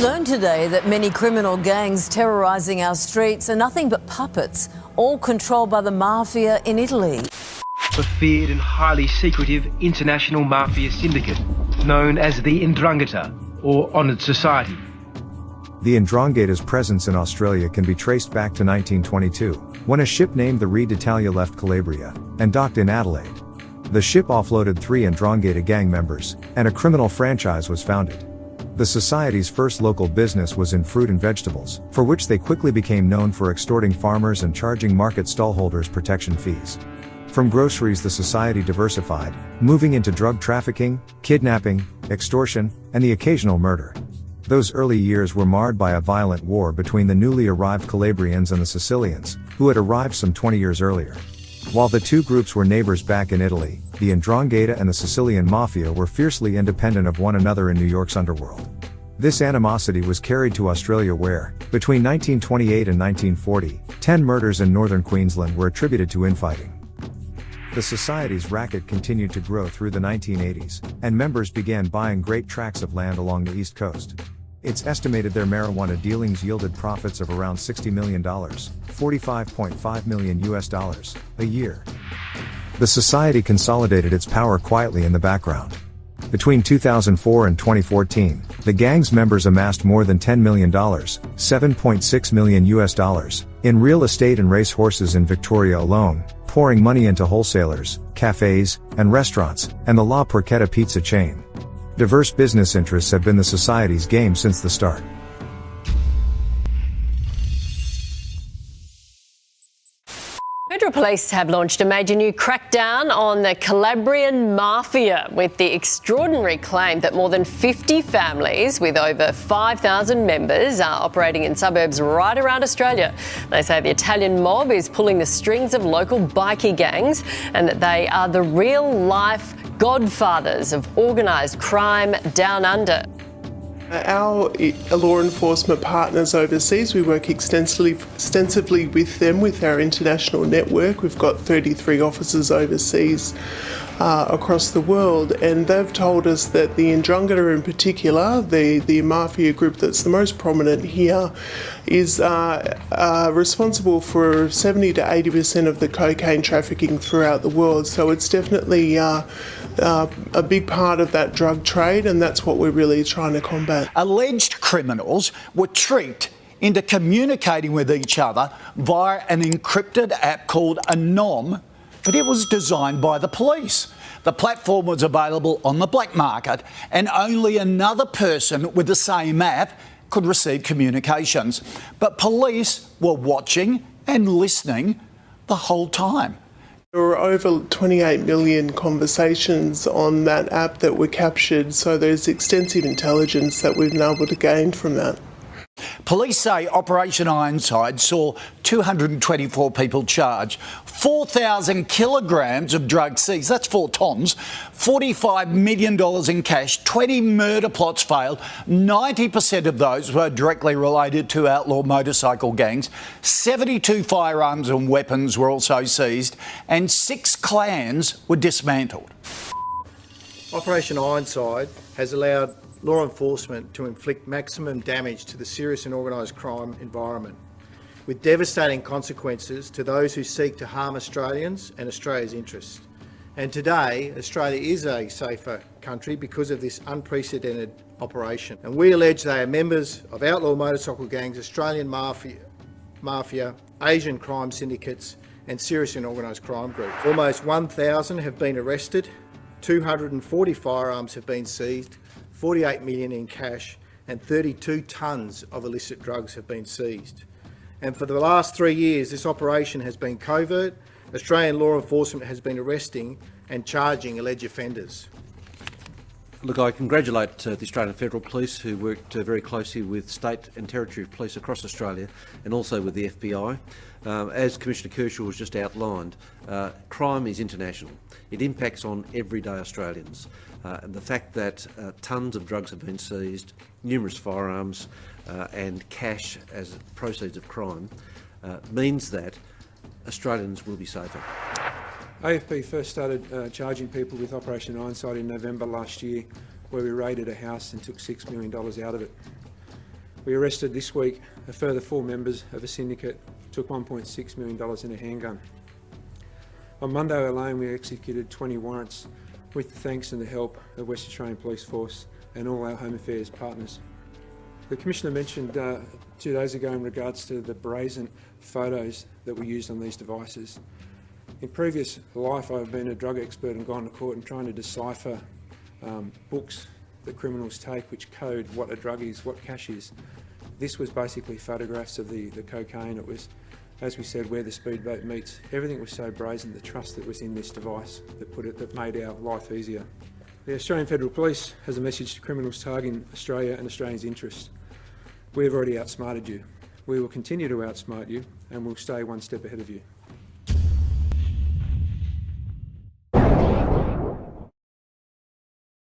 learned today that many criminal gangs terrorising our streets are nothing but puppets, all controlled by the Mafia in Italy. A feared and highly secretive international mafia syndicate known as the Ndrangheta, or Honoured Society. The Ndrangheta's presence in Australia can be traced back to 1922, when a ship named the Re d'Italia left Calabria and docked in Adelaide. The ship offloaded 3 Ndrangheta gang members, and a criminal franchise was founded. The society's first local business was in fruit and vegetables, for which they quickly became known for extorting farmers and charging market stallholders protection fees. From groceries, the society diversified, moving into drug trafficking, kidnapping, extortion, and the occasional murder. Those early years were marred by a violent war between the newly arrived Calabrians and the Sicilians, who had arrived some 20 years earlier. While the two groups were neighbors back in Italy, the Ndrangheta and the Sicilian Mafia were fiercely independent of one another in New York's underworld. This animosity was carried to Australia where, between 1928 and 1940, 10 murders in northern Queensland were attributed to infighting. The society's racket continued to grow through the 1980s, and members began buying great tracts of land along the East Coast. It's estimated their marijuana dealings yielded profits of around $60 million, $45.5 million a year. The society consolidated its power quietly in the background. Between 2004 and 2014, the gang's members amassed more than $10 million, $7.6 million in real estate and race horses in Victoria alone, pouring money into wholesalers, cafes, and restaurants, and the La Porchetta pizza chain. Diverse business interests have been the society's game since the start. Federal Police have launched a major new crackdown on the Calabrian Mafia with the extraordinary claim that more than 50 families with over 5,000 members are operating in suburbs right around Australia. They say the Italian mob is pulling the strings of local bikie gangs and that they are the real-life godfathers of organised crime down under. Our law enforcement partners overseas, we work extensively with them with our international network. We've got 33 offices overseas across the world, and they've told us that the Ndrangheta in particular, the mafia group that's the most prominent here, is responsible for 70 to 80% of the cocaine trafficking throughout the world. So it's definitely a big part of that drug trade, and that's what we're really trying to combat. Alleged criminals were tricked into communicating with each other via an encrypted app called Anom, but it was designed by the police. The platform was available on the black market, and only another person with the same app could receive communications. But police were watching and listening the whole time. There were over 28 million conversations on that app that were captured, so there's extensive intelligence that we've been able to gain from that. Police say Operation Ironside saw 224 people charged, 4,000 kilograms of drugs seized, that's 4 tonnes, $45 million in cash, 20 murder plots failed, 90% of those were directly related to outlaw motorcycle gangs, 72 firearms and weapons were also seized, and 6 clans were dismantled. Operation Ironside has allowed law enforcement to inflict maximum damage to the serious and organised crime environment, with devastating consequences to those who seek to harm Australians and Australia's interests. And today, Australia is a safer country because of this unprecedented operation. And we allege they are members of outlaw motorcycle gangs, Australian Mafia, Asian crime syndicates and serious and organised crime groups. Almost 1,000 have been arrested, 240 firearms have been seized, 48 million in cash and 32 tonnes of illicit drugs have been seized. And for the last 3 years, this operation has been covert. Australian law enforcement has been arresting and charging alleged offenders. Look, I congratulate the Australian Federal Police, who worked very closely with state and territory police across Australia and also with the FBI. As Commissioner Kershaw has just outlined, crime is international. It impacts on everyday Australians. And the fact that tonnes of drugs have been seized, numerous firearms and cash as proceeds of crime means that Australians will be safer. AFB first started charging people with Operation Ironside in November last year, where we raided a house and took $6 million out of it. We arrested this week a further 4 members of a syndicate, took $1.6 million in a handgun. On Monday alone, we executed 20 warrants with the thanks and the help of West Australian Police Force and all our Home Affairs partners. The Commissioner mentioned 2 days ago in regards to the brazen photos that were used on these devices. In previous life, I've been a drug expert and gone to court and trying to decipher books that criminals take which code what a drug is, what cash is. This was basically photographs of the cocaine. It was, as we said, where the speedboat meets. Everything was so brazen, the trust that was in this device that made our life easier. The Australian Federal Police has a message to criminals targeting Australia and Australians' interests. We have already outsmarted you. We will continue to outsmart you and we'll stay one step ahead of you.